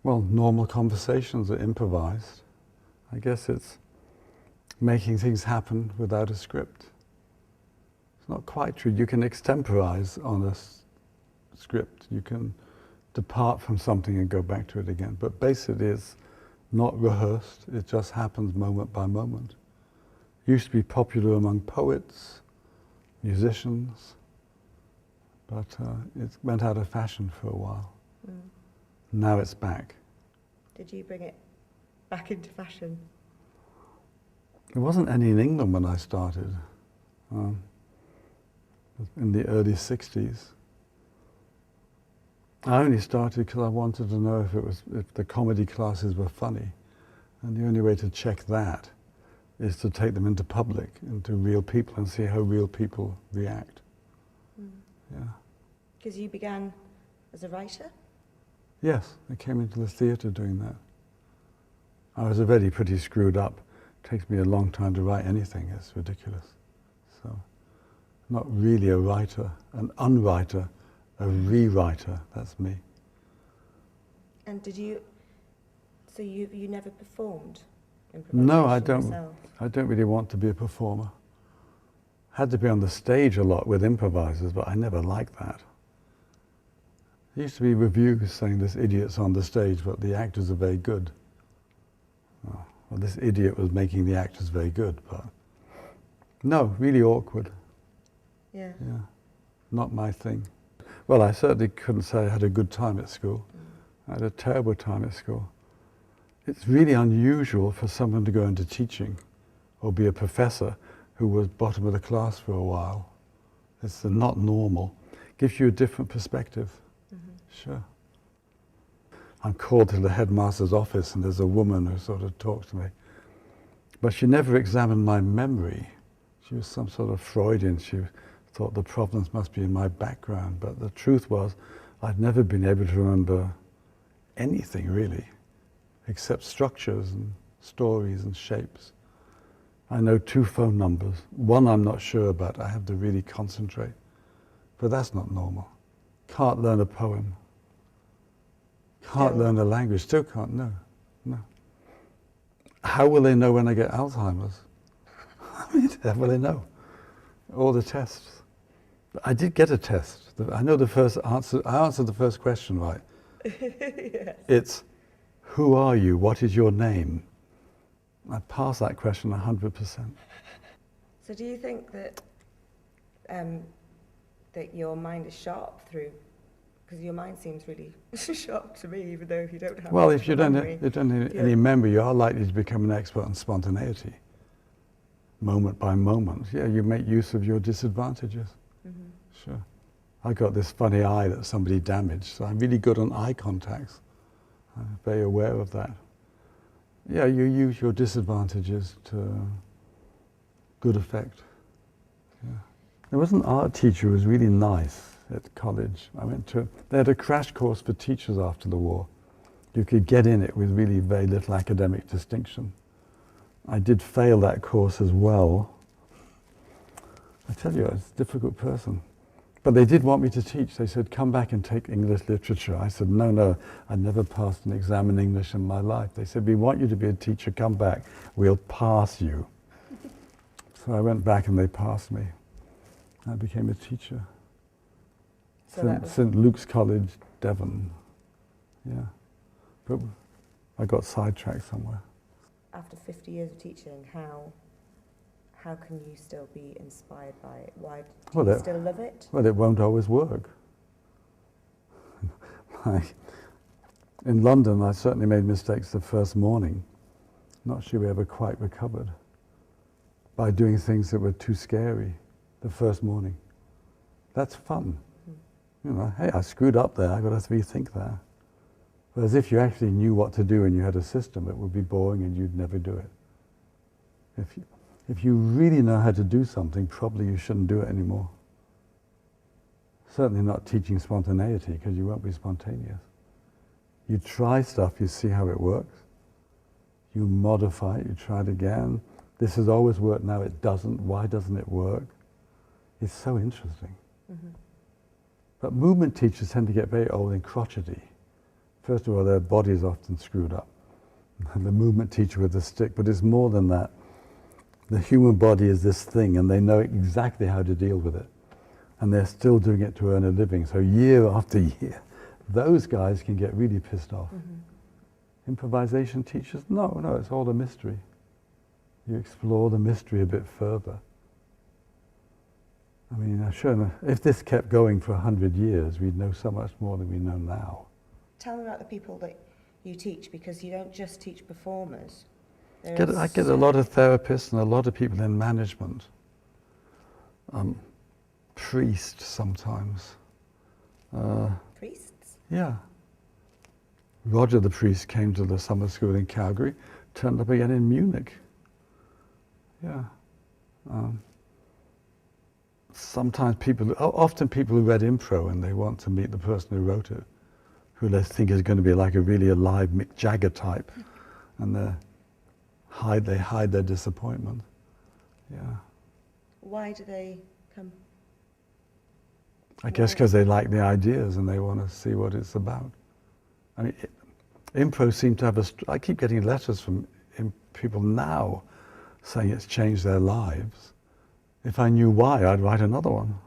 Well, normal conversations are improvised. I guess it's making things happen without a script. It's not quite true. You can extemporize on a script. You can depart from something and go back to it again. But basically it's not rehearsed. It just happens moment by moment. It used to be popular among poets, musicians, but it went out of fashion for a while. Mm. Now it's back. Did you bring it back into fashion? There wasn't any in England when I started, in the early 60s. I only started because I wanted to know if the comedy classes were funny. And the only way to check that is to take them into public, into real people, and see how real people react. Mm. Yeah. Because you began as a writer? Yes, I came into the theatre doing that. I was already pretty screwed up. It takes me a long time to write anything, it's ridiculous. So, not really a writer, an unwriter, a rewriter, that's me. And did you, so you never performed improvisation? No, yourself? I don't really want to be a performer. Had to be on the stage a lot with improvisers, but I never liked that. There used to be reviews saying this idiot's on the stage, but the actors are very good. Oh, well, this idiot was making the actors very good, but no, really awkward. Yeah. Yeah, not my thing. Well, I certainly couldn't say I had a good time at school. I had a terrible time at school. It's really unusual for someone to go into teaching or be a professor who was bottom of the class for a while. It's not normal. Gives you a different perspective. Sure. I'm called to the headmaster's office and there's a woman who sort of talks to me. But she never examined my memory. She was some sort of Freudian. She thought the problems must be in my background. But the truth was, I'd never been able to remember anything really, except structures and stories and shapes. I know 2 phone numbers. One I'm not sure about. I have to really concentrate. But that's not normal. Can't learn a poem. Can't learn a language. Still can't, no. How will they know when I get Alzheimer's? I mean, how will they know? All the tests. I did get a test. I know the first answer. I answered the first question right. Yes. It's, who are you? What is your name? I passed that question 100%. So do you think that that your mind is sharp through, because your mind seems really sharp to me, even though you don't have well, if you don't memory. have any memory, you are likely to become an expert on spontaneity, moment by moment. Yeah, you make use of your disadvantages. Mm-hmm. Sure. I got this funny eye that somebody damaged, so I'm really good on eye contacts. I'm very aware of that. Yeah, you use your disadvantages to good effect. Yeah. There was an art teacher who was really nice at college. They had a crash course for teachers after the war. You could get in it with really very little academic distinction. I did fail that course as well. I tell you, I was a difficult person. But they did want me to teach. They said, come back and take English literature. I said, no, I never passed an exam in English in my life. They said, we want you to be a teacher, come back, we'll pass you. So I went back and they passed me. I became a teacher. So St. Luke's College, Devon. Yeah. But I got sidetracked somewhere. After 50 years of teaching, how can you still be inspired by it? Why do you still love it? Well, it won't always work. In London, I certainly made mistakes the first morning. Not sure we ever quite recovered. By doing things that were too scary the first morning. That's fun. You know, hey, I screwed up there, I've got to rethink that. Whereas if you actually knew what to do and you had a system, it would be boring and you'd never do it. If you really know how to do something, probably you shouldn't do it anymore. Certainly not teaching spontaneity, because you won't be spontaneous. You try stuff, you see how it works. You modify it, you try it again. This has always worked, now it doesn't. Why doesn't it work? It's so interesting. Mm-hmm. But movement teachers tend to get very old and crotchety. First of all, their body's often screwed up. The movement teacher with the stick, but it's more than that. The human body is this thing, and they know exactly how to deal with it. And they're still doing it to earn a living. So year after year, those guys can get really pissed off. Improvisation teachers, no, it's all a mystery. You explore the mystery a bit further. I mean, I've shown, if this kept going for 100 years, we'd know so much more than we know now. Tell me about the people that you teach, because you don't just teach performers. I get a lot of therapists and a lot of people in management. Priests sometimes. Priests? Yeah. Roger the priest came to the summer school in Calgary, turned up again in Munich. Yeah. Sometimes often people who read impro and they want to meet the person who wrote it, who they think is going to be like a really alive Mick Jagger type, and they hide their disappointment. Yeah. Why do they come? I guess because they like the ideas and they want to see what it's about. I mean, impro seemed to have I keep getting letters from people now saying it's changed their lives. If I knew why, I'd write another one.